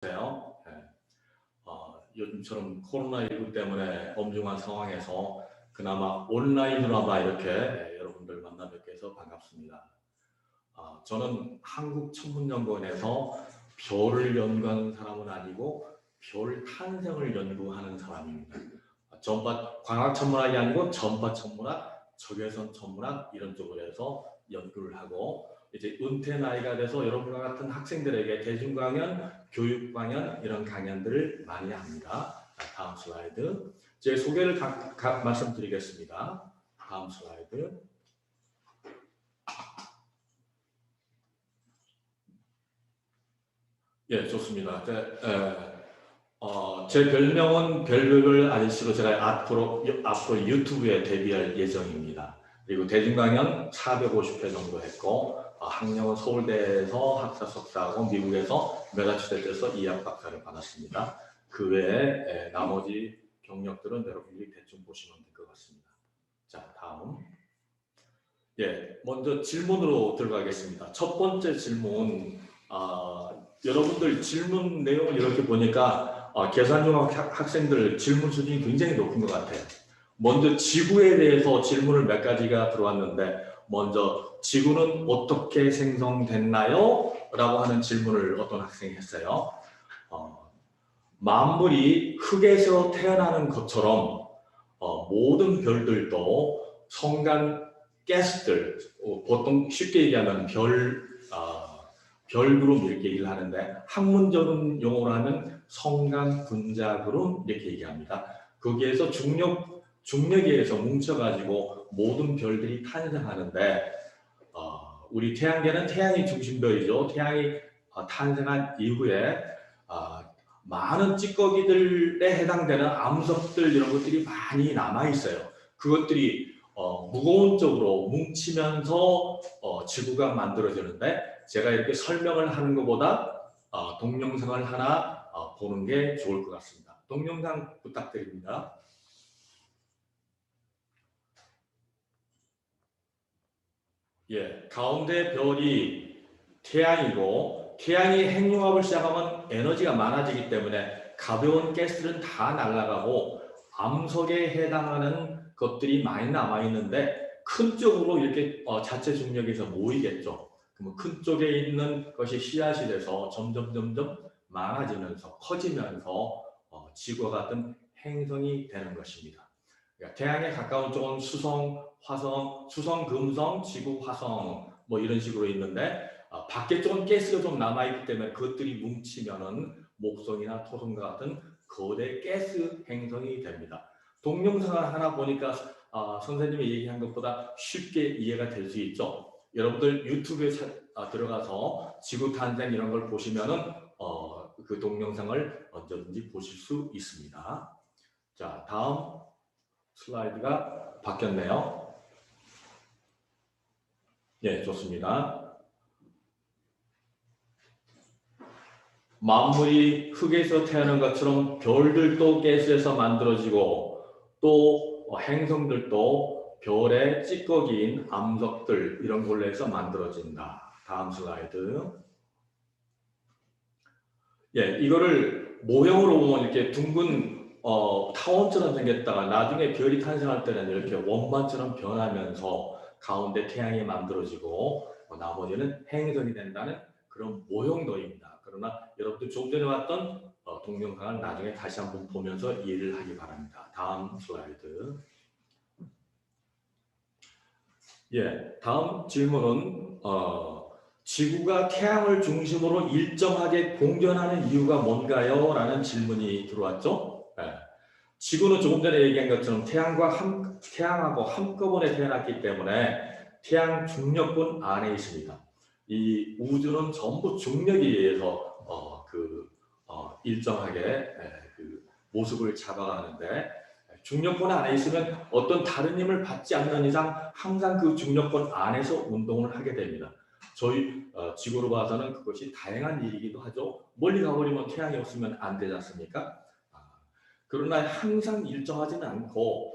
세요. 네. 요즘처럼 코로나19 때문에 엄중한 상황에서 그나마 온라인으로나마 이렇게 여러분들 만나 뵙게 해서 반갑습니다. 저는 한국천문연구원에서 별을 연구하는 사람은 아니고 별 탄생을 연구하는 사람입니다. 광학천문학이 아니고 전파천문학, 적외선 천문학 이런 쪽으로 해서 연구를 하고 이제 은퇴 나이가 돼서 여러분과 같은 학생들에게 대중 강연, 교육 강연 이런 강연들을 많이 합니다. 다음 슬라이드. 제 소개를 말씀드리겠습니다. 다음 슬라이드. 예, 좋습니다. 제 별명은 별별 아저씨로 제가 앞으로 유튜브에 데뷔할 예정입니다. 그리고 대중 강연 450회 정도 했고, 학령은 서울대에서 학사 석사하고 미국에서 메사추세츠에서 이학 박사를 받았습니다. 그 외에 나머지 경력들은 여러분들이 대충 보시면 될 것 같습니다. 자, 다음. 예, 먼저 질문으로 들어가겠습니다. 첫 번째 질문, 여러분들 질문 내용을 이렇게 보니까 계산중학 학생들 질문 수준이 굉장히 높은 것 같아요. 먼저 지구에 대해서 질문을 몇 가지가 들어왔는데, 먼저 지구는 어떻게 생성됐나요? 라고 하는 질문을 어떤 학생이 했어요. 만물이 흙에서 태어나는 것처럼 모든 별들도 성간 가스들, 보통 쉽게 얘기하면 별그룹 이렇게 얘기를 하는데 학문적인 용어로 하면 성간 분자그룹 이렇게 얘기합니다. 거기에서 중력에 의해서 뭉쳐가지고 모든 별들이 탄생하는데 우리 태양계는 태양이 중심별이죠. 태양이 탄생한 이후에 많은 찌꺼기들에 해당되는 암석들 이런 것들이 많이 남아 있어요. 그것들이 무거운 쪽으로 뭉치면서 지구가 만들어지는데 제가 이렇게 설명을 하는 것보다 동영상을 하나 보는 게 좋을 것 같습니다. 동영상 부탁드립니다. 예, 가운데 별이 태양이고 태양이 핵융합을 시작하면 에너지가 많아지기 때문에 가벼운 가스들은 다 날아가고 암석에 해당하는 것들이 많이 남아있는데 큰 쪽으로 이렇게 자체 중력에서 모이겠죠. 그러면 큰 쪽에 있는 것이 씨앗이 돼서 점점 많아지면서 커지면서 지구와 같은 행성이 되는 것입니다. 그러니까 태양에 가까운 쪽은 수성, 화성, 수성, 금성, 지구, 화성 뭐 이런 식으로 있는데 밖에 쪽은 가스가 좀 남아있기 때문에 그것들이 뭉치면은 목성이나 토성과 같은 거대 가스 행성이 됩니다. 동영상을 하나 보니까 선생님이 얘기한 것보다 쉽게 이해가 될 수 있죠. 여러분들 유튜브에 들어가서 지구 탄생 이런 걸 보시면은 그 동영상을 언제든지 보실 수 있습니다. 자, 다음 슬라이드가 바뀌었네요. 예, 좋습니다. 만물이 흙에서 태어난 것처럼 별들도 가스에서 만들어지고 또 행성들도 별의 찌꺼기인 암석들 이런 걸로 해서 만들어진다. 다음 슬라이드. 예, 이거를 모형으로 보면 이렇게 둥근 타원처럼 생겼다가 나중에 별이 탄생할 때는 이렇게 원반처럼 변하면서 가운데 태양이 만들어지고 나머지는 행성이 된다는 그런 모형도입니다. 그러나 여러분들 좀 전에 봤던 동영상을 나중에 다시 한번 보면서 이해를 하기 바랍니다. 다음 슬라이드. 예, 다음 질문은 지구가 태양을 중심으로 일정하게 공전하는 이유가 뭔가요? 라는 질문이 들어왔죠. 네. 지구는 조금 전에 얘기한 것처럼 태양하고 한꺼번에 태어났기 때문에 태양 중력권 안에 있습니다. 이 우주는 전부 중력에 의해서 일정하게 그 모습을 잡아가는데 중력권 안에 있으면 어떤 다른 힘을 받지 않는 이상 항상 그 중력권 안에서 운동을 하게 됩니다. 저희 지구로 봐서는 그것이 다양한 일이기도 하죠. 멀리 가버리면 태양이 없으면 안 되지 않습니까? 그러나 항상 일정하지는 않고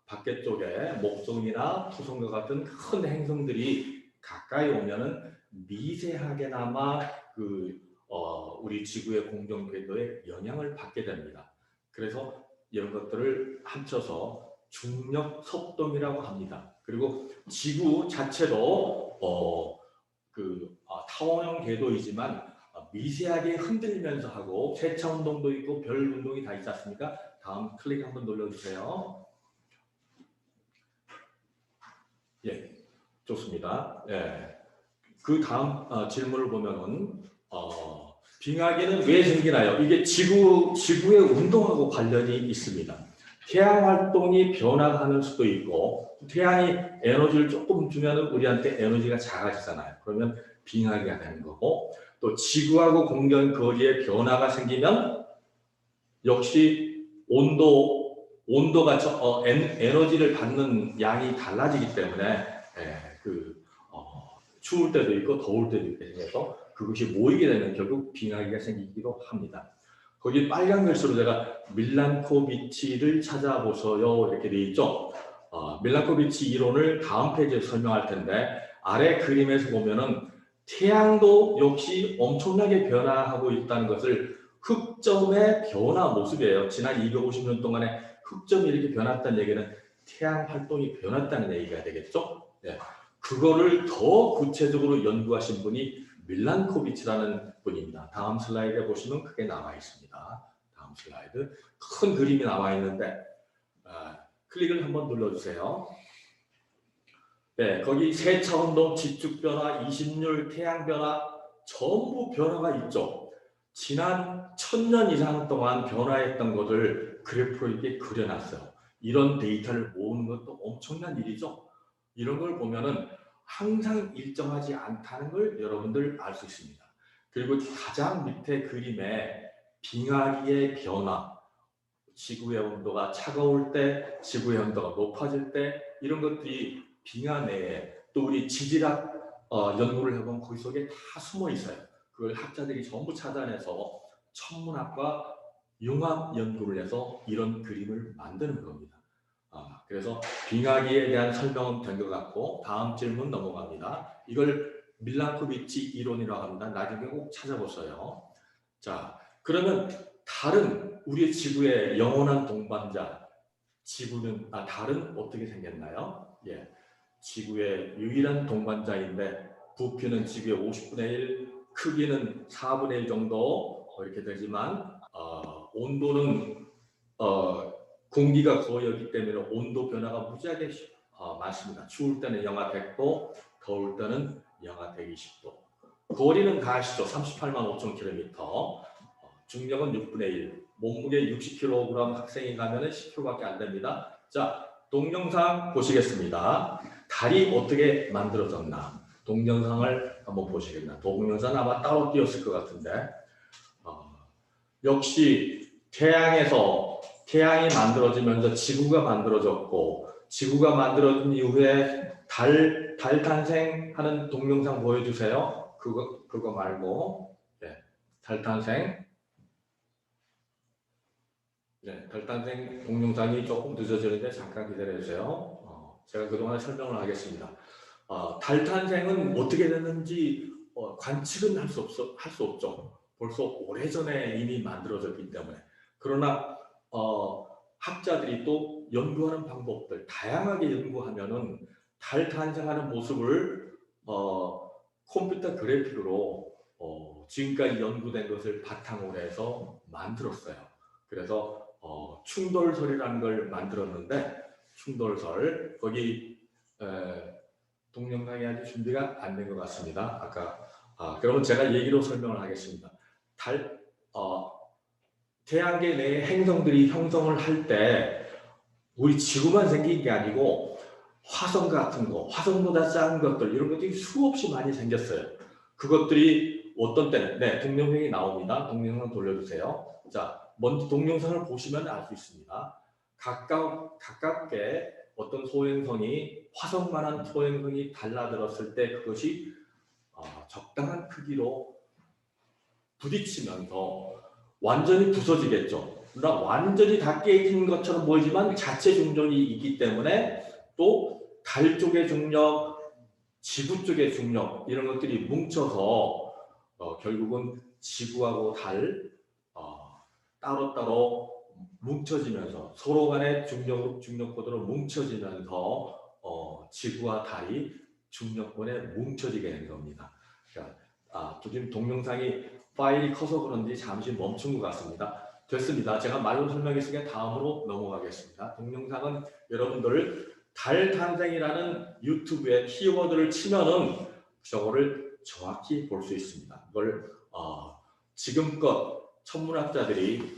밖에 쪽에 목성이나 토성과 같은 큰 행성들이 가까이 오면은 미세하게나마 우리 지구의 공정 궤도에 영향을 받게 됩니다. 그래서 이런 것들을 합쳐서 중력 속동이라고 합니다. 그리고 지구 자체도 타원형 궤도이지만 미세하게 흔들리면서 하고 세차 운동도 있고 별 운동이 다 있지 않습니까? 다음 클릭 한번 눌러주세요. 예, 좋습니다. 예, 그 다음 질문을 보면은 빙하기는 왜 생기나요? 이게 지구의 운동하고 관련이 있습니다. 태양 활동이 변화하는 수도 있고 태양이 에너지를 조금 주면 우리한테 에너지가 작아지잖아요. 그러면 빙하기가 되는 거고 또 지구하고 공전 거리에 변화가 생기면 역시 온도가 에너지를 받는 양이 달라지기 때문에 추울 때도 있고 더울 때도 있게 생겨서 그것이 모이게 되면 결국 빙하기가 생기기도 합니다. 거기 빨간 글씨로 제가 밀란코비치를 찾아보세요 이렇게 되어 있죠. 밀란코비치 이론을 다음 페이지에 설명할 텐데 아래 그림에서 보면은 태양도 역시 엄청나게 변화하고 있다는 것을 흑점의 변화 모습이에요. 지난 250년 동안에 흑점이 이렇게 변했다는 얘기는 태양 활동이 변했다는 얘기가 되겠죠. 네. 그거를 더 구체적으로 연구하신 분이 밀란코비치라는 분입니다. 다음 슬라이드에 보시면 그게 나와 있습니다. 다음 슬라이드 큰 그림이 나와 있는데 클릭을 한번 눌러주세요. 네, 거기 세차운동, 지축변화, 이심률, 태양변화 전부 변화가 있죠. 지난 1000년 이상 동안 변화했던 것을 그래프로 이렇게 그려놨어요. 이런 데이터를 모으는 것도 엄청난 일이죠. 이런 걸 보면은 항상 일정하지 않다는 걸 여러분들 알 수 있습니다. 그리고 가장 밑에 그림에 빙하기의 변화, 지구의 온도가 차가울 때, 지구의 온도가 높아질 때 이런 것들이 빙하 내에 또 우리 지질학 연구를 해보면 거기 속에 다 숨어 있어요. 그걸 학자들이 전부 찾아내서 천문학과 융합 연구를 해서 이런 그림을 만드는 겁니다. 그래서 빙하기에 대한 설명은 된 것 같고 다음 질문 넘어갑니다. 이걸 밀란코비치 이론이라고 합니다. 나중에 꼭 찾아보세요. 자, 그러면 다른 우리 지구의 영원한 동반자 달은 어떻게 생겼나요? 예, 지구의 유일한 동반자인데 부피는 지구의 50분의 1, 크기는 4분의 1 정도 이렇게 되지만 온도는 공기가 거였기 때문에 온도 변화가 무지하게 많습니다. 추울 때는 영하 100도, 더울 때는 영하 120도. 거리는 다 아시죠? 38만 5천 킬로미터. 중력은 6분의 1. 몸무게 60kg 학생이 가면 10kg밖에 안 됩니다. 자, 동영상 보시겠습니다. 달이 어떻게 만들어졌나? 동영상을 한번 보시겠나? 동영상은 아마 따로 띄었을 것 같은데 역시 태양이 만들어지면서 지구가 만들어졌고 지구가 만들어진 이후에 달 탄생하는 동영상 보여주세요. 그거 말고 달 탄생. 달 탄생 동영상이 조금 늦어지는데 잠깐 기다려주세요. 제가 그동안 설명을 하겠습니다. 달 탄생은 어떻게 됐는지 관측은 할 수 없죠. 벌써 오래전에 이미 만들어졌기 때문에. 그러나 학자들이 또 연구하는 방법들 다양하게 연구하면은 달 탄생하는 모습을 컴퓨터 그래픽으로 지금까지 연구된 것을 바탕으로 해서 만들었어요. 그래서 충돌설이라는 걸 만들었는데 충돌설 거기 동영상이 아직 준비가 안 된 것 같습니다. 그러면 제가 얘기로 설명을 하겠습니다. 태양계 내에 행성들이 형성을 할 때 우리 지구만 생긴 게 아니고 화성 같은 거, 화성보다 작은 것들 이런 것들이 수없이 많이 생겼어요. 그것들이 어떤 때는 동영상이 나옵니다. 동영상 돌려주세요. 자, 먼저 동영상을 보시면 알 수 있습니다. 가깝게 어떤 소행성이 화성만한 소행성이 달라들었을 때 그것이 적당한 크기로 부딪히면서 완전히 부서지겠죠. 그러나 완전히 다 깨진 것처럼 보이지만 자체 중력이 있기 때문에 또 달 쪽의 중력, 지구 쪽의 중력 이런 것들이 뭉쳐서 결국은 지구하고 달 따로따로 뭉쳐지면서 서로 간의 중력권으로 뭉쳐지면서 지구와 달이 중력권에 뭉쳐지게 된 겁니다. 지금 동영상이 파일이 커서 그런지 잠시 멈춘 것 같습니다. 됐습니다. 제가 말로 설명했으니까 다음으로 넘어가겠습니다. 동영상은 여러분들 달 탄생이라는 유튜브에 키워드를 치면은 저거를 정확히 볼 수 있습니다. 이걸 지금껏 천문학자들이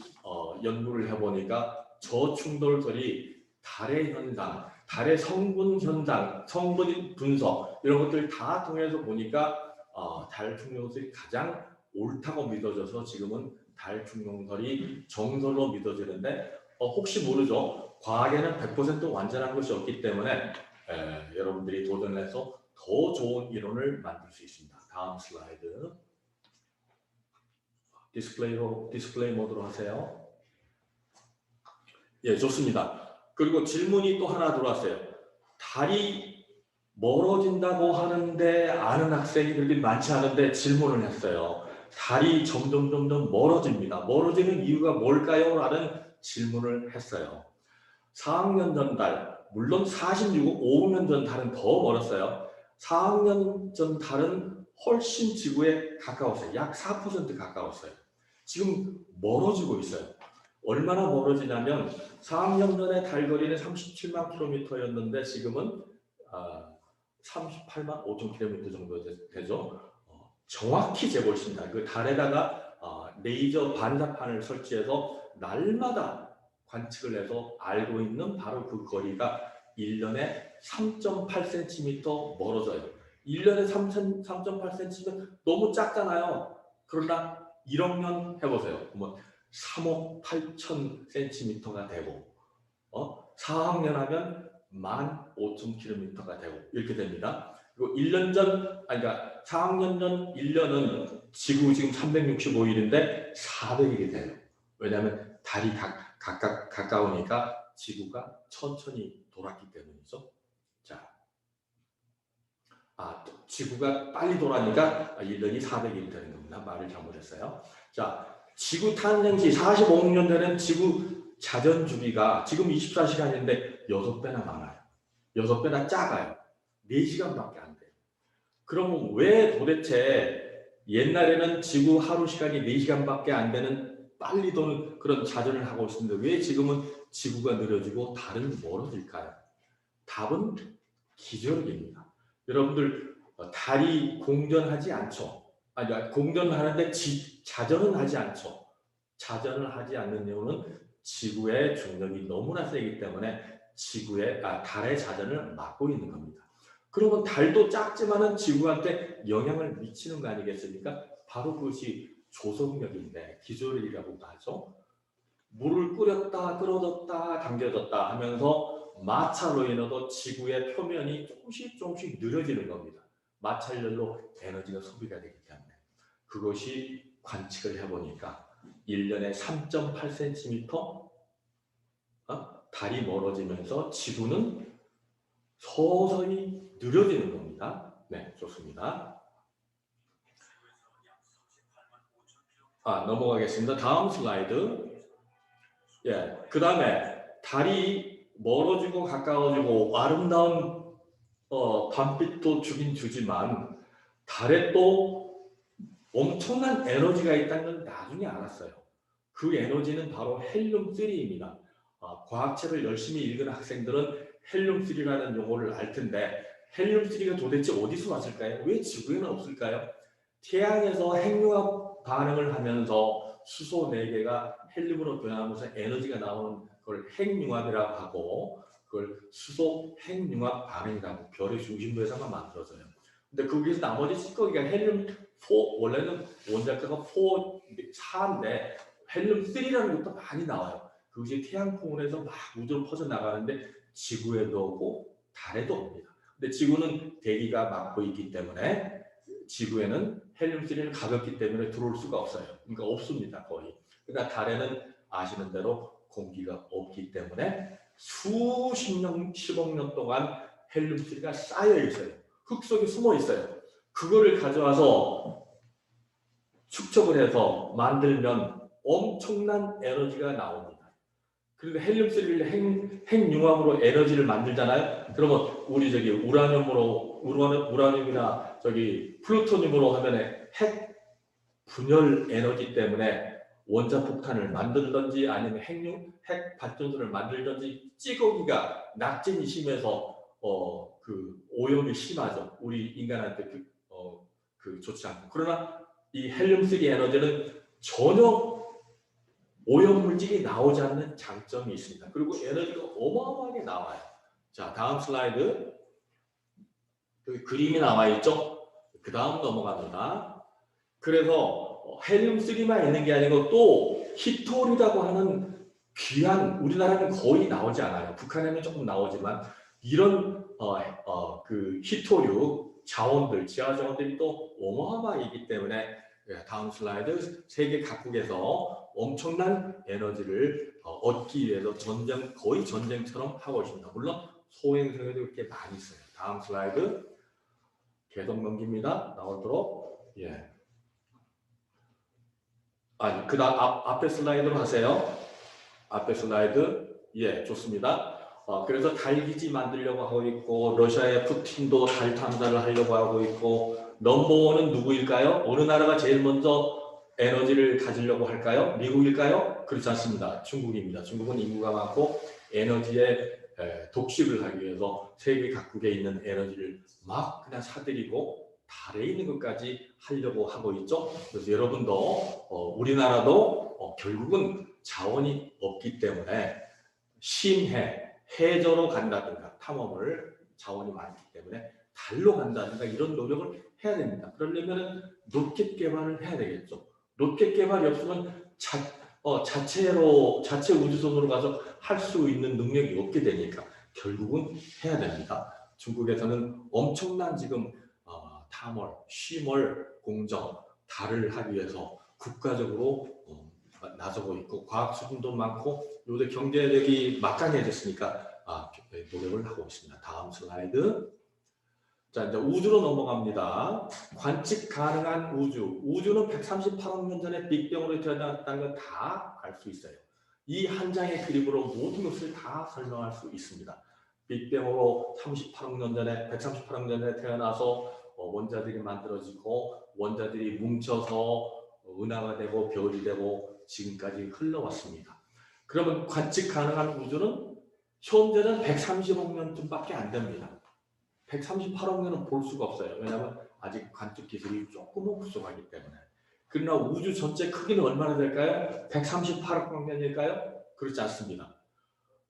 연구를 해보니까 저충돌설이 달의 현상, 달의 성분 현상, 성분 분석 이런 것들 다 통해서 보니까 달 충돌설이 가장 옳다고 믿어져서 지금은 달 충돌설이 정설로 믿어지는데 혹시 모르죠. 과학에는 100% 완전한 것이 없기 때문에 여러분들이 도전해서 더 좋은 이론을 만들 수 있습니다. 다음 슬라이드. 디스플레이 모드로 하세요. 예, 좋습니다. 그리고 질문이 또 하나 들어왔어요. 달이 멀어진다고 하는데 아는 학생이 그렇게 많지 않은데 질문을 했어요. 달이 점점 멀어집니다. 멀어지는 이유가 뭘까요? 라는 질문을 했어요. 4학년 전 달, 물론 5년 전 달은 더 멀었어요. 4학년 전 달은 훨씬 지구에 가까웠어요. 약 4% 가까웠어요. 지금 멀어지고 있어요. 얼마나 멀어지냐면 4학년 전에 달 거리는 37만 킬로미터였는데 지금은 38만 5천 킬로미터 정도 되죠. 정확히 재고 있습니다. 그 달에다가 레이저 반사판을 설치해서 날마다 관측을 해서 알고 있는 바로 그 거리가 1년에 3.8cm 멀어져요. 1년에 3.8cm 너무 작잖아요. 그러나 1억 년 해보세요. 그러면 3억 8천 cm가 되고 4학년 하면 15,000km가 되고 이렇게 됩니다. 그리고 1년 전, 그러니까 4학년 전 1년은 지구 지금 365일인데 400일이 돼요. 왜냐하면 달이 가까우니까 지구가 천천히 돌았기 때문이죠. 자, 지구가 빨리 돌아니까 1년이 400일이 되는 겁니다. 말을 잘못했어요. 자, 지구 탄생 시 45억 년 전에는 지구 자전 주기가 지금 24시간인데 6배나 많아요. 6배나 작아요. 4시간밖에 안 돼요. 그럼 왜 도대체 옛날에는 지구 하루 시간이 4시간밖에 안 되는 빨리 도는 그런 자전을 하고 있습니다. 왜 지금은 지구가 느려지고 달은 멀어질까요? 답은 기저력입니다. 여러분들 달이 공전하지 않죠. 공전하는데 자전은 하지 않죠. 자전을 하지 않는 이유는 지구의 중력이 너무나 세기 때문에 달의 자전을 막고 있는 겁니다. 그러면 달도 작지만은 지구한테 영향을 미치는 거 아니겠습니까? 바로 그것이 조성력인데 기조력이라고 하죠. 물을 끓였다 끓어졌다 당겨졌다 하면서 마찰로 인해서 지구의 표면이 조금씩 느려지는 겁니다. 마찰열로 에너지가 소비가 되기 때문에 그것이 관측을 해보니까 1년에 3.8cm 달이 멀어지면서 지구는 서서히 느려지는 겁니다. 네, 좋습니다. 넘어가겠습니다. 다음 슬라이드. 예, 그 다음에 달이 멀어지고 가까워지고 아름다운 밤빛도 주긴 주지만 달에 또 엄청난 에너지가 있다는 걸 나중에 알았어요. 그 에너지는 바로 헬륨3입니다. 과학책을 열심히 읽은 학생들은 헬륨3라는 용어를 알 텐데 헬륨3가 도대체 어디서 왔을까요? 왜 지구에는 없을까요? 태양에서 핵융합 반응을 하면서 수소 4개가 헬륨으로 변하면서 에너지가 나오는 걸 핵융합이라고 하고 그걸 수소 핵융합 반응이라고 별의 중심부에서만 만들어져요. 근데 거기서 나머지 찌꺼기가 헬륨 4, 원래는 원자가가 4인데 헬륨 3라는 것도 많이 나와요. 그것이 태양풍을 해서 막 우주로 퍼져나가는데 지구에도 오고 달에도 옵니다. 근데 지구는 대기가 막고 있기 때문에 지구에는 헬륨3는 가볍기 때문에 들어올 수가 없어요. 그러니까 없습니다, 거의. 그러니까 달에는 아시는 대로 공기가 없기 때문에 수십 년, 10억 년 동안 헬륨3가 쌓여 있어요. 흙 속에 숨어 있어요. 그거를 가져와서 축적을 해서 만들면 엄청난 에너지가 나옵니다. 그리고 헬륨3를 핵융합으로 에너지를 만들잖아요. 그러면 우리 저기 우라늄이나 저기 플루토늄으로 하면 핵 분열 에너지 때문에 원자폭탄을 만들든지 아니면 핵 발전소를 만들든지 찌꺼기가 낙진이 심해서 그 오염이 심하죠. 우리 인간한테 그 좋지 않고. 그러나 이 헬륨3 에너지는 전혀 오염물질이 나오지 않는 장점이 있습니다. 그리고 에너지가 어마어마하게 나와요. 자, 다음 슬라이드. 여기 그림이 나와 있죠? 그 다음 넘어갑니다. 그래서 헬륨3만 있는 게 아니고 또 히토리라고 하는 귀한, 우리나라는 거의 나오지 않아요. 북한에는 조금 나오지만 이런 그 히토류 자원들, 지하 자원들이 또 어마어마하기 때문에 다음 슬라이드, 세계 각국에서 엄청난 에너지를 얻기 위해서 거의 전쟁처럼 하고 있습니다. 물론 소행성에도 이렇게 많이 있어요. 다음 슬라이드 계속 넘깁니다. 나오도록. 예. 아니, 그 다음 앞에 슬라이드로 하세요. 앞에 슬라이드. 예, 좋습니다. 그래서 달기지 만들려고 하고 있고, 러시아의 푸틴도 달 탐사를 하려고 하고 있고, 넘버원은 누구일까요? 어느 나라가 제일 먼저 에너지를 가지려고 할까요? 미국일까요? 그렇지 않습니다. 중국입니다. 중국은 인구가 많고 에너지에 독식을 하기 위해서 세계 각국에 있는 에너지를 막 그냥 사들이고 달에 있는 것까지 하려고 하고 있죠. 그래서 여러분도 우리나라도 결국은 자원이 없기 때문에 심해, 해저로 간다든가 탐험을 자원이 많기 때문에 달로 간다든가 이런 노력을 해야 됩니다. 그러려면 로켓 개발을 해야 되겠죠. 로켓 개발이 없으면 자체 우주선으로 가서 할 수 있는 능력이 없게 되니까 결국은 해야 됩니다. 중국에서는 엄청난 지금 탐월, 쉬멀 공정, 달을 하기 위해서 국가적으로 나서고 있고 과학 수준도 많고 요새 경제력이 막강해졌으니까 노력을 하고 있습니다. 다음 슬라이드. 자, 이제 우주로 넘어갑니다. 관측 가능한 우주. 우주는 138억 년 전에 빅뱅으로 태어났다는 건 다 알 수 있어요. 이 한 장의 그림으로 모든 것을 다 설명할 수 있습니다. 빅뱅으로 38억 년 전에 138억 년 전에 태어나서 원자들이 만들어지고 원자들이 뭉쳐서 은하가 되고 별이 되고 지금까지 흘러왔습니다. 그러면 관측 가능한 우주는 현재는 130억 년쯤밖에 안 됩니다. 138억 년은 볼 수가 없어요. 왜냐하면 아직 관측 기술이 조금은 부족하기 때문에. 그러나 우주 전체 크기는 얼마나 될까요? 138억 년일까요? 그렇지 않습니다.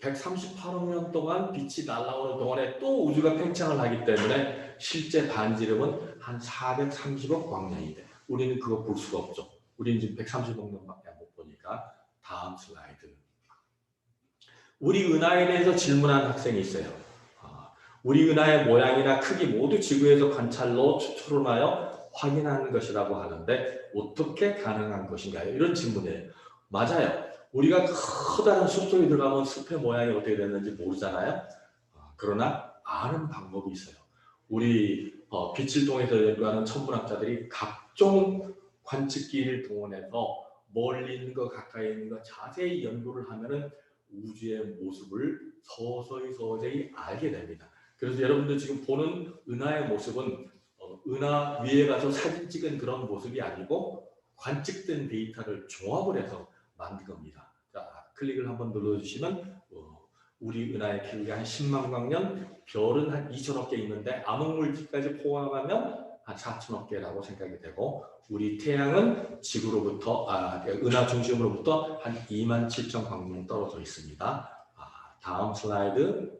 138억 년 동안 빛이 날아오는 동안에 또 우주가 팽창을 하기 때문에 실제 반지름은 한 430억 광년이 돼요. 우리는 그거 볼 수가 없죠. 우리는 지금 130억 년밖에 못 보니까. 다음 슬라이드. 우리 은하에 대해서 질문한 학생이 있어요. 우리 은하의 모양이나 크기 모두 지구에서 관찰로 추론하여 확인하는 것이라고 하는데 어떻게 가능한 것인가요? 이런 질문이에요. 맞아요. 우리가 커다란 숲속에 들어가면 숲의 모양이 어떻게 됐는지 모르잖아요. 그러나 아는 방법이 있어요. 우리 빛을 통해서 연구하는 천문학자들이 각종 관측기를 동원해서 멀리 있는 것, 가까이 있는 것 자세히 연구를 하면은 우주의 모습을 서서히 알게 됩니다. 그래서 여러분들 지금 보는 은하의 모습은 은하 위에 가서 사진 찍은 그런 모습이 아니고 관측된 데이터를 종합을 해서 만든 겁니다. 자, 클릭을 한번 눌러주시면 우리 은하의 길이가 한 10만 광년, 별은 한 2천억 개 있는데 암흑물질까지 포함하면 한 4천억 개라고 생각이 되고 우리 태양은 지구로부터 은하 중심으로부터 한 2만 7천 광년 떨어져 있습니다. 다음 슬라이드.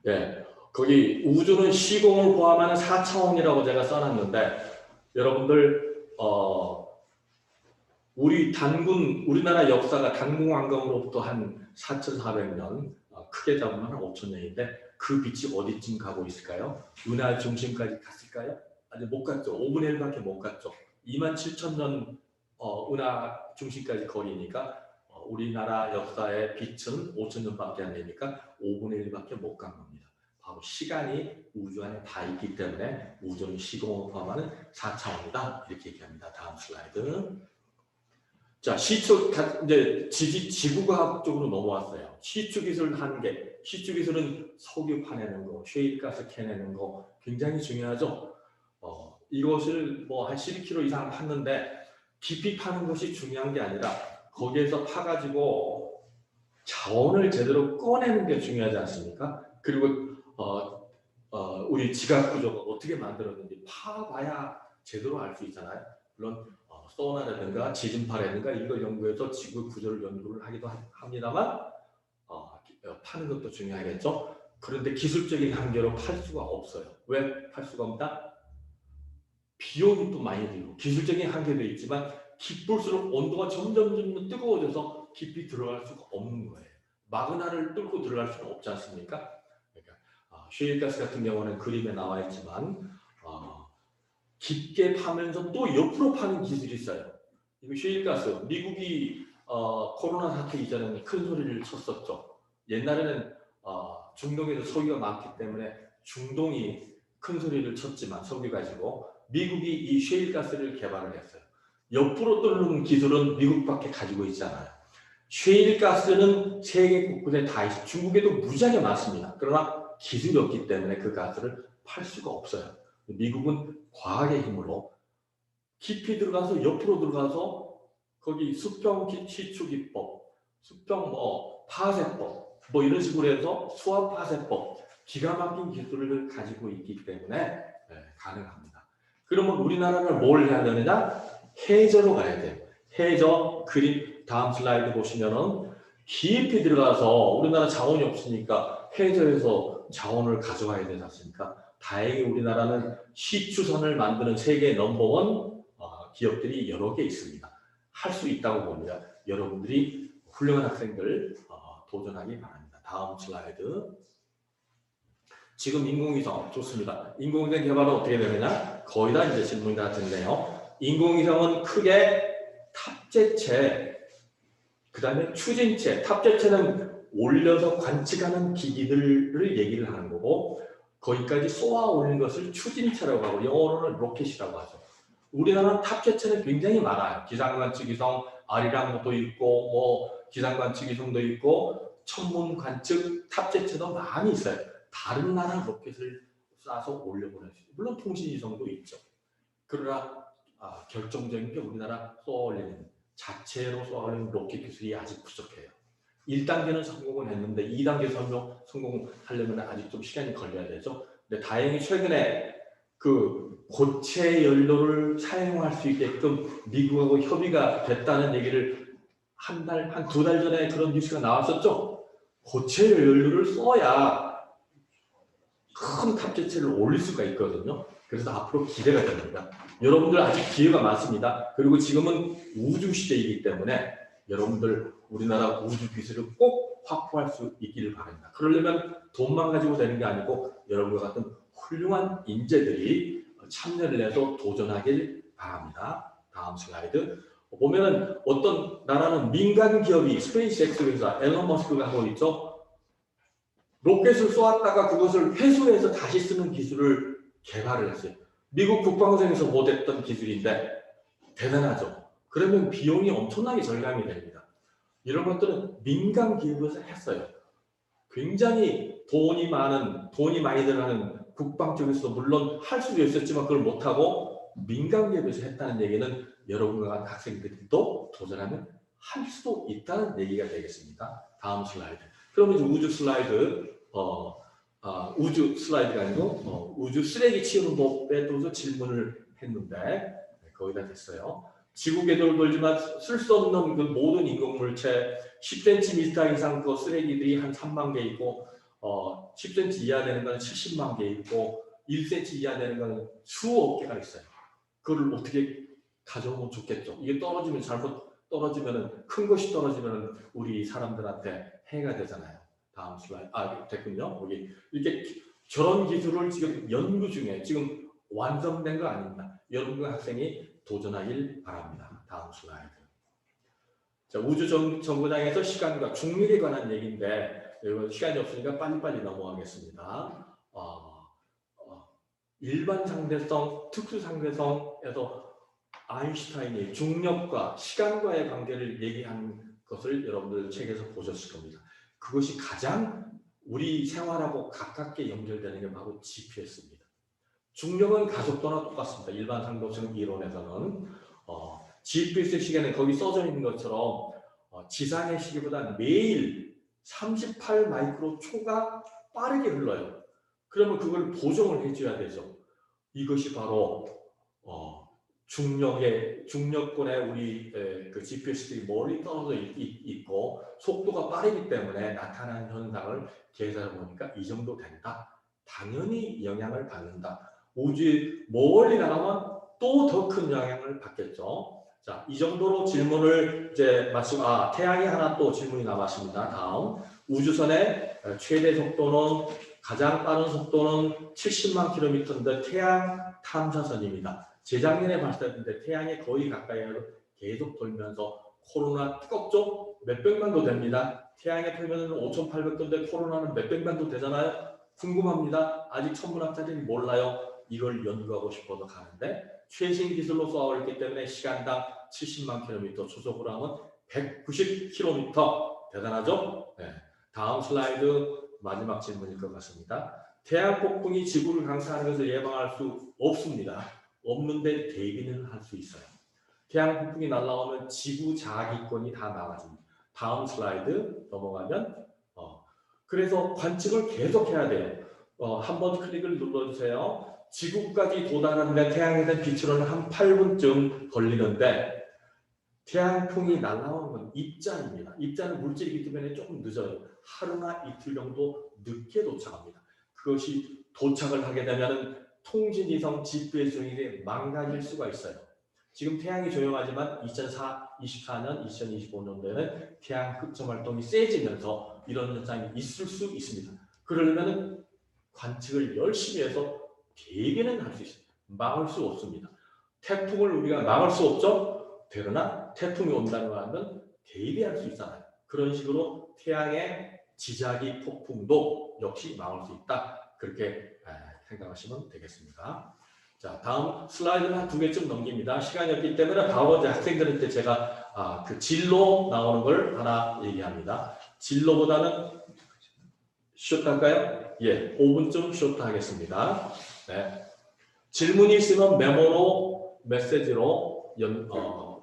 네, 거기 우주는 시공을 포함하는 4차원이라고 제가 써놨는데 여러분들 우리나라 역사가 단군 왕검으로부터 한 4,400년, 크게 잡으면 한 5,000년인데 그 빛이 어디쯤 가고 있을까요? 은하 중심까지 갔을까요? 아직 못 갔죠. 5분의 1밖에 못 갔죠. 27,000년 은하 중심까지 거리니까 우리나라 역사의 빛은 5,000년밖에 안 되니까 5분의 1밖에 못 간 겁니다. 바로 시간이 우주 안에 다 있기 때문에 우주는 시공을 포함하는 4차원이다. 이렇게 얘기합니다. 다음 슬라이드. 자, 시추 이제 지구과학 쪽으로 넘어왔어요. 시추 기술 한계. 시추 기술은 석유 파내는 거, 셰일가스 캐내는 거 굉장히 중요하죠. 이것을 뭐 한 12km 이상 팠는데 깊이 파는 것이 중요한 게 아니라 거기에서 파가지고 자원을 제대로 꺼내는 게 중요하지 않습니까? 그리고 우리 지각 구조가 어떻게 만들었는지 파봐야 제대로 알 수 있잖아요. 물론 소나라든가 지진파라든가 이걸 연구해서 지구 구조를 연구를 하기도 합니다만 파는 것도 중요하겠죠. 그런데 기술적인 한계로 팔 수가 없어요. 왜 팔 수가 없다? 비용이 또 많이 들고 기술적인 한계도 있지만 깊을수록 온도가 점점 뜨거워져서 깊이 들어갈 수가 없는 거예요. 마그나를 뚫고 들어갈 수는 없지 않습니까? 그러니까 셰일가스 같은 경우는 그림에 나와 있지만 깊게 파면서 또 옆으로 파는 기술이 있어요. 이거 셰일가스 미국이 코로나 사태 이전에는 큰 소리를 쳤었죠. 옛날에는 중동에도 석유가 많기 때문에 중동이 큰 소리를 쳤지만 석유 가지고 미국이 이 셰일가스를 개발을 했어요. 옆으로 뚫는 기술은 미국밖에 가지고 있지 않아요. 셰일가스는 세계 곳곳에 다 있어요. 중국에도 무지하게 많습니다. 그러나 기술이 없기 때문에 그 가스를 팔 수가 없어요. 미국은 과학의 힘으로 깊이 들어가서 옆으로 들어가서 거기 수평 시추 기법, 수평 파쇄법 이런 식으로 해서 수압 파쇄법 기가 막힌 기술을 가지고 있기 때문에 가능합니다. 그러면 우리나라는 뭘 해야 되느냐? 해저로 가야 돼요. 해저 그림 다음 슬라이드 보시면은 깊이 들어가서 우리나라 자원이 없으니까 해저에서 자원을 가져와야 되지 않습니까? 다행히 우리나라는 시추선을 만드는 세계 넘버원 기업들이 여러 개 있습니다. 할 수 있다고 봅니다. 여러분들이 훌륭한 학생들 도전하기 바랍니다. 다음 슬라이드. 지금 인공위성 좋습니다. 인공위성 개발은 어떻게 되느냐? 거의 다 이제 질문이 다 됐네요. 인공위성은 크게 탑재체, 그 다음에 추진체. 탑재체는 올려서 관측하는 기기들을 얘기를 하는 거고 거기까지 쏘아 올린 것을 추진체라고 하고 영어로는 로켓이라고 하죠. 우리나라는 탑재체는 굉장히 많아요. 기상관측위성, 아리랑도 있고 기상관측위성도 있고 천문 관측 탑재체도 많이 있어요. 다른 나라 로켓을 쏴서 올려보낼 수 있어요. 물론 통신위성도 있죠. 그러나 결정적인 게 우리나라 쏘아올리는 자체로 쏘아올리는 로켓 기술이 아직 부족해요. 1단계는 성공을 했는데 2단계 성공하려면 아직 좀 시간이 걸려야 되죠. 근데 다행히 최근에 그 고체 연료를 사용할 수 있게끔 미국하고 협의가 됐다는 얘기를 한 두 달 전에 그런 뉴스가 나왔었죠. 고체 연료를 써야 큰 탑재체를 올릴 수가 있거든요. 그래서 앞으로 기대가 됩니다. 여러분들 아직 기회가 많습니다. 그리고 지금은 우주 시대이기 때문에 여러분들 우리나라 우주 기술을 꼭 확보할 수 있기를 바랍니다. 그러려면 돈만 가지고 되는 게 아니고 여러분과 같은 훌륭한 인재들이 참여를 해서 도전하길 바랍니다. 다음 슬라이드. 보면은 어떤 나라는 민간 기업이 스페이스X 회사 앨런 머스크가 하고 있죠. 로켓을 쏘았다가 그것을 회수해서 다시 쓰는 기술을 개발을 했어요. 미국 국방성에서 못했던 기술인데 대단하죠. 그러면 비용이 엄청나게 절감이 됩니다. 이런 것들은 민간 기업에서 했어요. 굉장히 돈이 많이 들어가는 국방 쪽에서도 물론 할 수도 있었지만 그걸 못하고 민간 기업에서 했다는 얘기는 여러분과 같은 학생들도 도전하면 할 수도 있다는 얘기가 되겠습니다. 다음 슬라이드. 그러면 이제 우주 슬라이드, 우주 슬라이드가 아니고 우주 쓰레기 치우는 법에 대해서 질문을 했는데 거의 다 됐어요. 지구 궤도를 돌지만 쓸 수 없는 그 모든 인공물체 10cm 이상 그 쓰레기들이 한 3만 개 있고 10cm 이하 되는 건 70만 개 있고 1cm 이하 되는 건 수억 개가 있어요. 그걸 어떻게 가져오면 좋겠죠. 이게 잘못 떨어지면은 큰 것이 떨어지면은 우리 사람들한테 해가 되잖아요. 다음 슬라이드. 됐군요. 여기 이렇게 저런 기술을 지금 연구 중에 지금 완성된 거 아닙니다. 여러분과 학생이 도전하길 바랍니다. 다음 슬라이드. 자, 우주 정거장에서 시간과 중력에 관한 얘기인데 여러분 시간이 없으니까 빨리빨리 넘어가겠습니다. 일반 상대성, 특수 상대성에서 아인슈타인이 중력과 시간과의 관계를 얘기한 것을 여러분들 책에서 보셨을 겁니다. 그것이 가장 우리 생활하고 가깝게 연결되는 게 바로 GPS입니다. 중력은 가속도나 똑같습니다. 일반 상대성 이론에서는 GPS 시계는 거기 써져 있는 것처럼 지상의 시계보다 매일 38 마이크로 초가 빠르게 흘러요. 그러면 그걸 보정을 해줘야 되죠. 이것이 바로 중력권에 우리 그 GPS들이 멀리 떨어져 있고 속도가 빠르기 때문에 나타나는 현상을 계산해 보니까 이 정도 된다. 당연히 영향을 받는다. 우주 멀리 나가면 또 더 큰 영향을 받겠죠. 자, 이 정도로 질문을 이제 마치고 태양이 하나 또 질문이 남았습니다. 다음 우주선의 최대 속도는 가장 빠른 속도는 70만 킬로미터인데 태양 탐사선입니다. 재작년에 발사했는데 태양에 거의 가까이서 계속 돌면서 코로나 뜨겁죠? 몇백만도 됩니다. 태양의 표면은 5,800도인데 코로나는 몇백만도 되잖아요. 궁금합니다. 아직 천문학자들이 몰라요. 이걸 연구하고 싶어서 가는데 최신 기술로 쏘아올렸기 때문에 시간당 70만 킬로미터, 초속으로 하면 190킬로미터. 대단하죠? 네. 다음 슬라이드 마지막 질문일 것 같습니다. 태양 폭풍이 지구를 강타하는 것을 예방할 수 없습니다. 없는데 대비는 할 수 있어요. 태양 폭풍이 날아오면 지구 자기권이 다 나가집니다. 다음 슬라이드 넘어가면 그래서 관측을 계속해야 돼요. 한번 클릭을 눌러주세요. 지구까지 도달하는데 태양에 대한 빛으로는 한 8분쯤 걸리는데 태양풍이 날아오는 건 입자입니다. 입자는 물질이기 때문에 조금 늦어요. 하루나 이틀 정도 늦게 도착합니다. 그것이 도착을 하게 되면 통신위성 GPS용이 망가질 수가 있어요. 지금 태양이 조용하지만 2024년, 2025년도에는 태양 흑점 활동이 세지면서 이런 현상이 있을 수 있습니다. 그러려면 관측을 열심히 해서 대비는 할 수 있어요. 막을 수 없습니다. 태풍을 우리가 막을 수 없죠? 그러나 태풍이 온다는 말은 대비할 수 있잖아요. 그런 식으로 태양의 지자기 폭풍도 역시 막을 수 있다. 그렇게 생각하시면 되겠습니다. 자, 다음 슬라이드는 한 2개쯤 넘깁니다. 시간이 없기 때문에 바로 학생들한테 제가 그 진로 나오는 걸 하나 얘기합니다. 진로보다는 쇼트 할까요? 예, 5분쯤 쇼트 하겠습니다. 네. 질문이 있으면 메모로 메시지로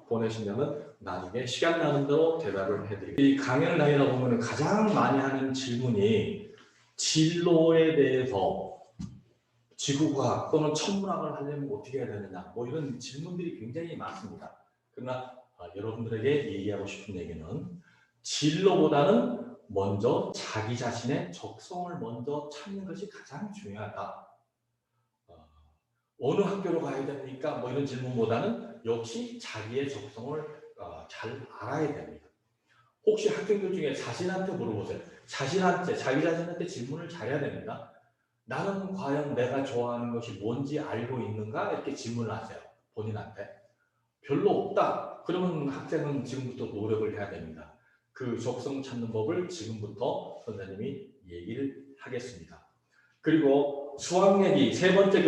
보내시면 나중에 시간 나는 대로 대답을 해드리겠습니다. 이 강연을 다니다 보면 가장 많이 하는 질문이 진로에 대해서 지구과학 또는 천문학을 하려면 어떻게 해야 되느냐 뭐 이런 질문들이 굉장히 많습니다. 그러나 여러분들에게 얘기하고 싶은 얘기는 진로보다는 먼저 자기 자신의 적성을 먼저 찾는 것이 가장 중요하다. 어느 학교로 가야 됩니까? 뭐 이런 질문보다는 역시 자기의 적성을 잘 알아야 됩니다. 혹시 학생들 중에 자신한테 물어보세요. 자기 자신한테 질문을 잘해야 됩니다. 나는 과연 내가 좋아하는 것이 뭔지 알고 있는가? 이렇게 질문을 하세요. 본인한테. 별로 없다. 그러면 학생은 지금부터 노력을 해야 됩니다. 그 적성 찾는 법을 지금부터 선생님이 얘기를 하겠습니다. 그리고 수학 얘기 세 번째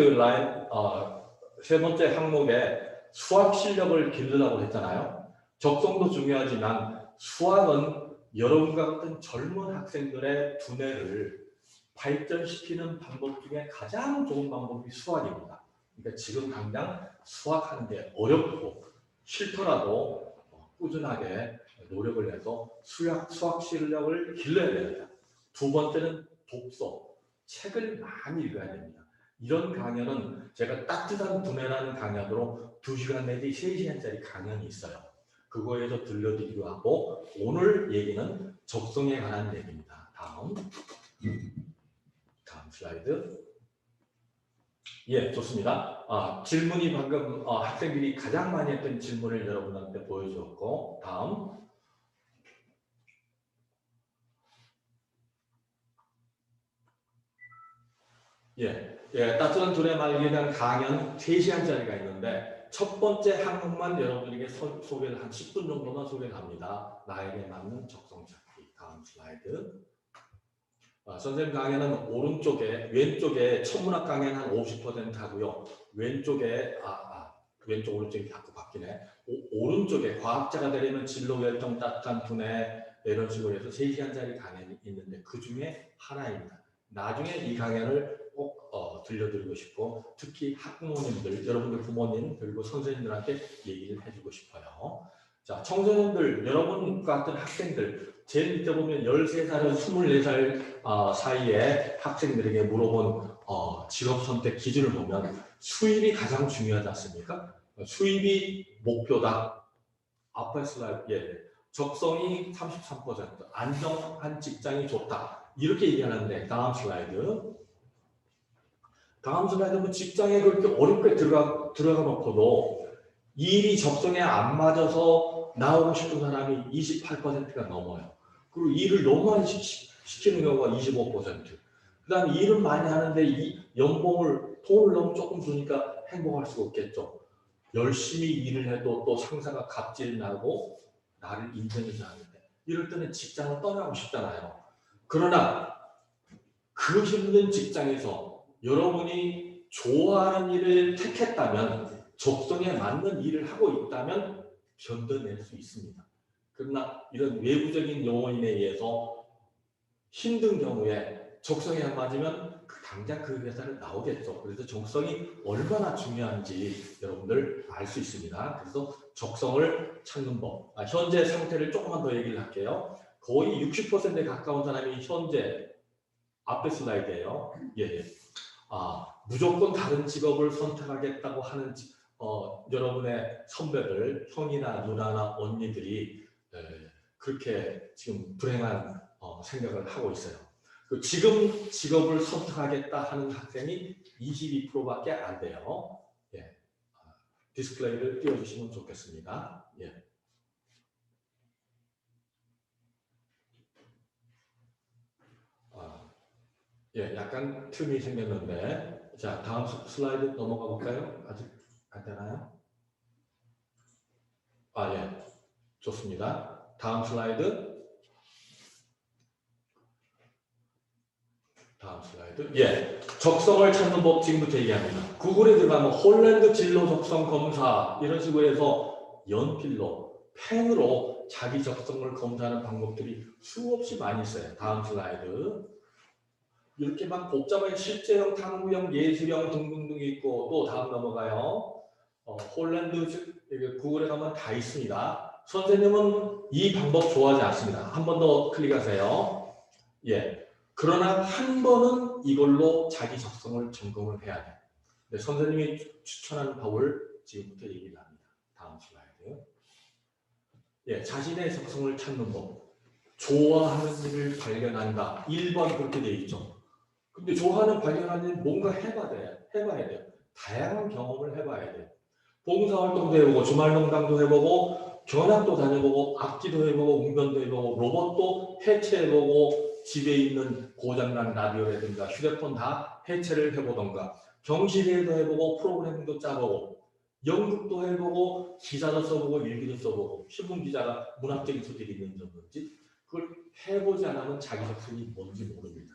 항목에 수학 실력을 기르라고 했잖아요. 적성도 중요하지만 수학은 여러분과 같은 젊은 학생들의 두뇌를 발전시키는 방법 중에 가장 좋은 방법이 수학입니다. 그러니까 지금 당장 수학하는 게 어렵고 싫더라도 꾸준하게 노력을 해서 수학 실력을 길러야 됩니다. 두 번째는 독서, 책을 많이 읽어야 됩니다. 이런 강연은 제가 따뜻한 두뇌라는 강연으로 2시간 내지 3시간짜리 강연이 있어요. 그거에서 들려드리기도 하고 오늘 얘기는 적성에 관한 얘기입니다. 다음 슬라이드. 예, 좋습니다. 질문이 방금 학생들이 가장 많이 했던 질문을 여러분한테 보여주었고 다음 따뜻한 두뇌 말기에 대한 강연 3시간짜리가 있는데 첫 번째 항목만 여러분에게 소개를 한 10분 정도만 소개를 합니다. 나에게 맞는 적성 찾기. 다음 슬라이드. 선생님 강의는 오른쪽에 왼쪽에 천문학 강의는 한 50% 하고요. 왼쪽에 왼쪽 오른쪽이 자꾸 바뀌네. 오른쪽에 과학자가 되려면 진로 결정 따뜻한 두뇌 이런 식으로 해서 3시간짜리 강연이 있는데 그 중에 하나입니다. 나중에 이 강연을 꼭 들려드리고 싶고 특히 학부모님들, 여러분들 부모님 그리고 선생님들한테 얘기를 해주고 싶어요. 자, 청소년들, 여러분 같은 학생들 제일 밑에 보면 13살에서 24살 사이에 학생들에게 물어본 직업 선택 기준을 보면 수입이 가장 중요하지 않습니까? 수입이 목표다. 앞에 슬라이드, 적성이 33%, 안정한 직장이 좋다. 이렇게 얘기하는데 다음 슬라이드. 다음 슬라이드는 직장에 그렇게 어렵게 들어가 놓고도 일이 적성에 안 맞아서 나오고 싶은 사람이 28%가 넘어요. 그리고 일을 너무 많이 시키는 경우가 25%. 그 다음에 일은 많이 하는데 이 돈을 너무 조금 주니까 행복할 수가 없겠죠. 열심히 일을 해도 또 상사가 갑질 나고 나를 인정하지 않는데 이럴 때는 직장을 떠나고 싶잖아요. 그러나 그 힘든 직장에서 여러분이 좋아하는 일을 택했다면 적성에 맞는 일을 하고 있다면 견뎌낼 수 있습니다. 그러나 이런 외부적인 요인에 의해서 힘든 경우에 적성에 안 맞으면 당장 그 회사를 나오겠죠. 그래서 적성이 얼마나 중요한지 여러분들 알 수 있습니다. 그래서 적성을 찾는 법. 현재 상태를 조금만 더 얘기를 할게요. 거의 60%에 가까운 사람이 현재 앞에 슬라이드예요. 무조건 다른 직업을 선택하겠다고 하는 여러분의 선배들, 형이나 누나나 언니들이 그렇게 지금 불행한 생각을 하고 있어요. 지금 직업을 선택하겠다 하는 학생이 22%밖에 안 돼요. 디스플레이를 띄워주시면 좋겠습니다. 약간 틈이 생겼는데, 자, 다음 슬라이드 넘어가 볼까요? 아직 안 되나요? 좋습니다. 다음 슬라이드. 적성을 찾는 법 지금부터 얘기합니다. 구글에 들어가면 홀랜드 진로 적성 검사 이런 식으로 해서 연필로, 펜으로 자기 적성을 검사하는 방법들이 수없이 많이 있어요. 다음 슬라이드. 이렇게 막 복잡하게 실제형, 탐구형, 예술형 등등등 있고 또 다음 넘어가요. 홀랜드 구글에 가면 다 있습니다. 선생님은 이 방법 좋아하지 않습니다. 한 번 더 클릭하세요. 그러나 한 번은 이걸로 자기 적성을 점검을 해야 돼요. 선생님이 추천하는 방법을 지금부터 얘기를 합니다. 다음 슬라이드. 자신의 적성을 찾는 법. 좋아하는 일을 발견한다. 1번 그렇게 되어 있죠. 근데 좋아하는 발견하는 일 뭔가 해봐야 돼요. 다양한 경험을 해봐야 돼요. 봉사활동도 해보고 주말농장도 해보고 견학도 다녀보고 악기도 해보고 웅변도 해보고 로봇도 해체해보고 집에 있는 고장난 라디오라든가 휴대폰 다 해체를 해보던가 경시대회도 해보고 프로그래밍도 짜보고 연극도 해보고 기사도 써보고 일기도 써보고 신문기자가 문학적인 소질이 있는지 그걸 해보지 않으면 자기 적성이 뭔지 모릅니다.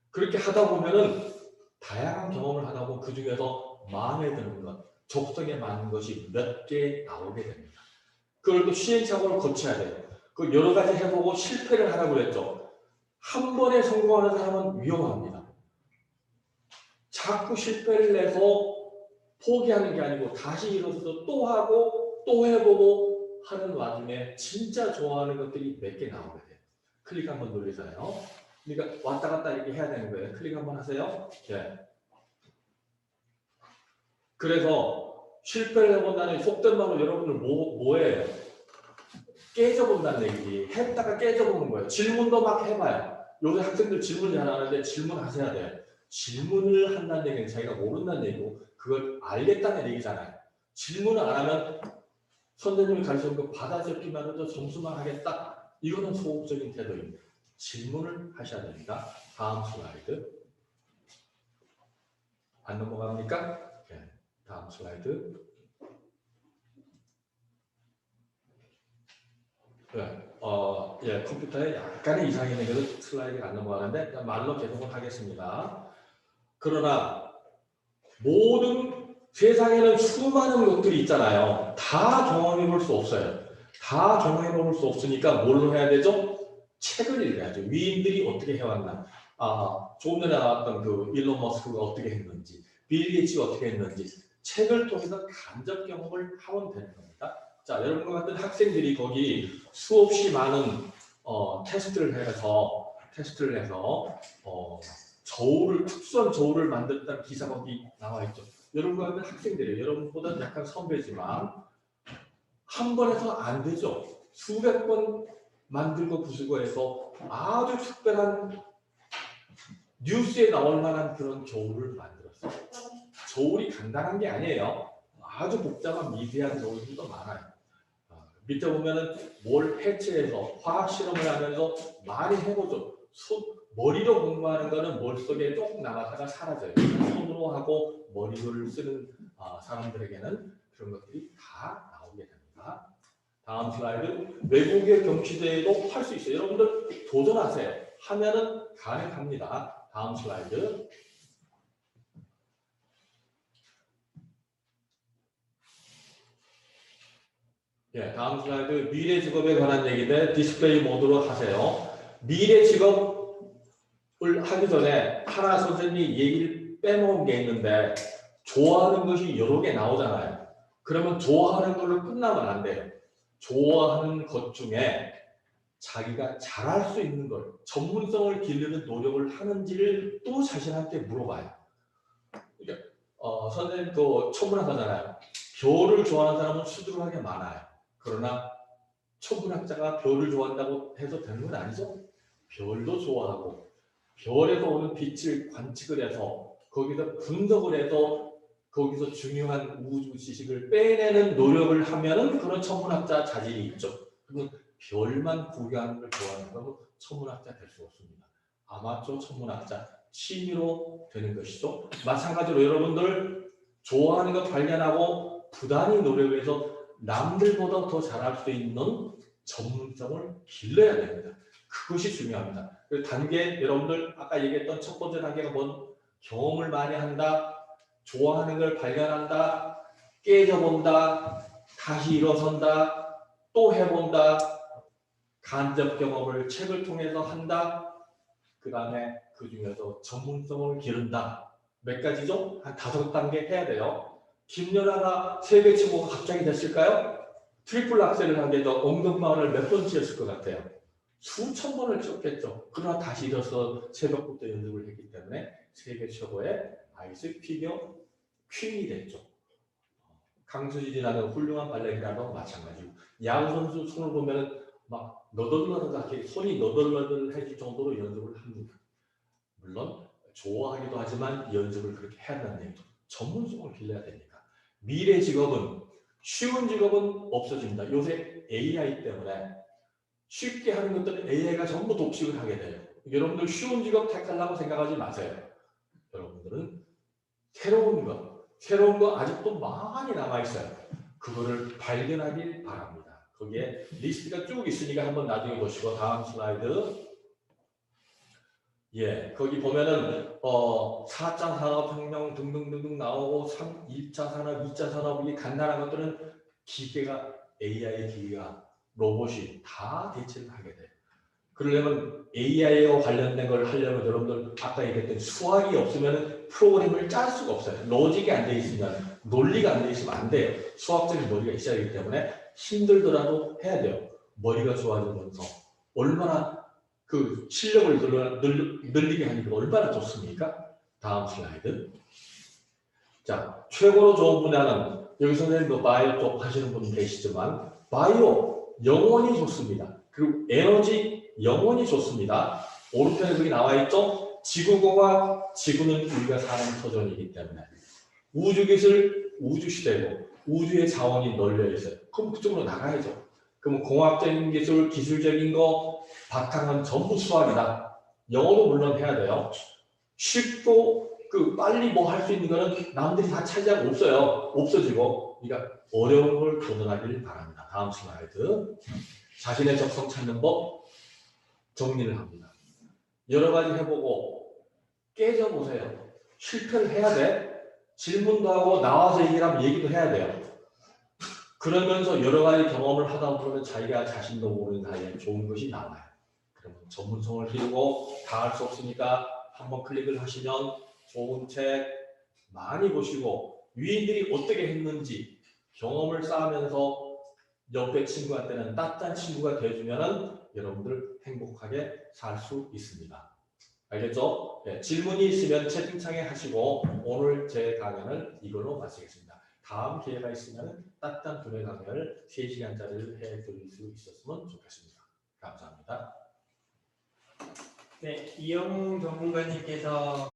그렇게 하다 보면은 다양한 경험을 하다 보면 그 중에서 마음에 드는 것, 적성에 맞는 것이 몇 개 나오게 됩니다. 그걸 또 시행착오를 거쳐야 돼요. 그 여러 가지 해보고 실패를 하라고 그랬죠. 한 번에 성공하는 사람은 위험합니다. 자꾸 실패를 내서 포기하는 게 아니고 다시 일어서서 또 하고 또 해보고 하는 와중에 진짜 좋아하는 것들이 몇 개 나오게 돼요. 클릭 한번 누르세요. 그러니까 왔다 갔다 이렇게 해야 되는 거예요. 클릭 한번 하세요. 그래서 실패를 해본다는 속된 말로 여러분들 뭐예요? 깨져본다는 얘기지. 했다가 깨져보는 거예요. 질문도 막 해봐요. 요새 학생들 질문 잘 하는데 질문하셔야 돼요. 질문을 한다는 얘기는 자기가 모른다는 얘기고 그걸 알겠다는 얘기잖아요. 질문을 안 하면 선생님이 가르치는 거 받아 적기만 해도 점수만 하겠다. 이거는 소극적인 태도입니다. 질문을 하셔야 됩니다. 다음 슬라이드. 안 넘어갑니까? 다음 슬라이드. 예, 컴퓨터에 약간의 이상이 있는 게 슬라이드가 안 넘어가는데 말로 계속은 하겠습니다. 그러나 모든 세상에는 수많은 것들이 있잖아요. 다 경험해 볼 수 없어요. 다 경험해 볼 수 없으니까 뭘로 해야 되죠? 책을 읽어야죠. 위인들이 어떻게 해왔나. 조금 전에 나왔던 그 일론 머스크가 어떻게 했는지, 빌 게이츠가 어떻게 했는지 책을 통해서 간접 경험을 하면 되는 겁니다. 자, 여러분과 같은 학생들이 거기 수없이 많은 테스트를 해서 특수한 저울을 만들었다는 기사가 거기 나와 있죠. 여러분과 같은 학생들이에요. 여러분보다 약간 선배지만 한 번 해서 안 되죠. 수백 번 만들고 부수고 해서 아주 특별한 뉴스에 나올 만한 그런 저울을 만들었어요. 저울이 간단한 게 아니에요. 아주 복잡한 미세한 저울들도 많아요. 밑에 보면은 뭘 해체해서 화학 실험을 하면서 많이 해보죠. 머리로 공부하는 거는 머릿속에 조금 남았다가 사라져요. 손으로 하고 머리를 쓰는 사람들에게는 그런 것들이 다 나오게 됩니다. 다음 슬라이드. 외국의 경시대회도 할 수 있어요. 여러분들 도전하세요. 하면은 가능합니다. 다음 슬라이드. 예, 다음 슬라이드. 미래 직업에 관한 얘기인데 디스플레이 모드로 하세요. 미래 직업을 하기 전에 하나 선생님이 얘기를 빼놓은 게 있는데 좋아하는 것이 여러 개 나오잖아요. 그러면 좋아하는 걸로 끝나면 안 돼요. 좋아하는 것 중에 자기가 잘할 수 있는 걸, 전문성을 기르는 노력을 하는지를 또 자신한테 물어봐요. 그러니까 선생님 그 천문학자잖아요. 별을 좋아하는 사람은 수두룩하게 많아요. 그러나 천문학자가 별을 좋아한다고 해서 되는 건 아니죠. 별도 좋아하고 별에서 오는 빛을 관측을 해서 거기서 분석을 해서 거기서 중요한 우주 지식을 빼내는 노력을 하면은 그런 천문학자 자질이 있죠. 그러면 별만 구경하는 걸 좋아하는 거면 천문학자 될 수 없습니다. 아마추어 천문학자, 취미로 되는 것이죠. 마찬가지로 여러분들 좋아하는 것 발견하고 부단히 노력을 해서 남들보다 더 잘할 수 있는 전문성을 길러야 됩니다. 그것이 중요합니다. 그 단계 여러분들 아까 얘기했던 첫 번째 단계가 뭔 경험을 많이 한다, 좋아하는 걸 발견한다, 깨져본다, 다시 일어선다, 또 해본다, 간접 경험을 책을 통해서 한다, 그 다음에 그 중에서 전문성을 기른다. 몇 가지죠? 한 5단계 해야 돼요. 김연아가 세계 최고가 갑자기 됐을까요? 트리플 악셀을 하게 해서 엉덩방아를 몇 번 찧었을 것 같아요. 수천 번을 찧었겠죠. 그러나 다시 일어서 새벽부터 연습을 했기 때문에 세계 최고의 아이스 피겨 퀸이 됐죠. 강수진이라는 훌륭한 발레리나도 마찬가지고 야구 선수 손을 보면 막 너덜너덜하게 손이 너덜너덜해질 정도로 연습을 합니다. 물론 좋아하기도 하지만 연습을 그렇게 해야 한다는 얘기죠. 전문성을 길러야 되니까. 미래 직업은 쉬운 직업은 없어집니다. 요새 AI 때문에 쉽게 하는 것들은 AI가 전부 독식을 하게 돼요. 여러분들 쉬운 직업 택하려고 생각하지 마세요. 여러분들은 새로운 거 아직도 많이 남아있어요. 그거를 발견하길 바랍니다. 거기에 리스트가 쭉 있으니까 한번 나중에 보시고 다음 슬라이드. 예, 거기 보면은 4차 산업혁명 등등등등 나오고 1차 산업, 2차 산업 이 간단한 것들은 기계가 기계가 로봇이 다 대체를 하게 돼요. 그러려면 AI와 관련된 걸 하려면 여러분들 아까 얘기했던 수학이 없으면 프로그램을 짤 수가 없어요. 로직이 안 돼 있으면 논리가 안 돼 있으면 안 돼요. 수학적인 머리가 있어야 하기 때문에 힘들더라도 해야 돼요. 머리가 좋아지면서 얼마나 그 실력을 늘리게 하니까 얼마나 좋습니까? 다음 슬라이드. 자, 최고로 좋은 분야는 여기 선생님도 바이오 쪽 하시는 분 계시지만 바이오 영원히 좋습니다. 그리고 에너지 영원히 좋습니다. 오른편에 거기 나와 있죠. 지구공학, 지구는 우리가 사는 터전이기 때문에 우주기술, 우주시대고 우주의 자원이 널려 있어요. 그럼 그쪽으로 나가야죠. 그럼 공학적인 기술, 기술적인 거 바탕은 전부 수학이다. 영어도 물론 해야 돼요. 쉽고 빨리 뭐 할 수 있는 거는 남들이 다 차지하고 없어요. 없어지고. 그러니까 어려운 걸 도전하길 바랍니다. 다음 슬라이드. 자신의 적성 찾는 법 정리를 합니다. 여러 가지 해보고 깨져보세요. 실패를 해야 돼. 질문도 하고 나와서 얘기를 하면 얘기도 해야 돼요. 그러면서 여러 가지 경험을 하다 보면 자기가 자신도 모르는 사이에 좋은 것이 나와요. 그러면 전문성을 키우고 다 할 수 없으니까 한번 클릭을 하시면 좋은 책 많이 보시고 위인들이 어떻게 했는지 경험을 쌓으면서 옆에 친구한테는 따뜻한 친구가 되어주면 여러분들 행복하게 살 수 있습니다. 알겠죠? 네, 질문이 있으면 채팅창에 하시고 오늘 제 강연을 이걸로 마치겠습니다. 다음 기회가 있으면 따뜻한 두뇌 강연을 3시간짜리를 해드릴 수 있었으면 좋겠습니다. 감사합니다. 네, 이영웅 전문가님께서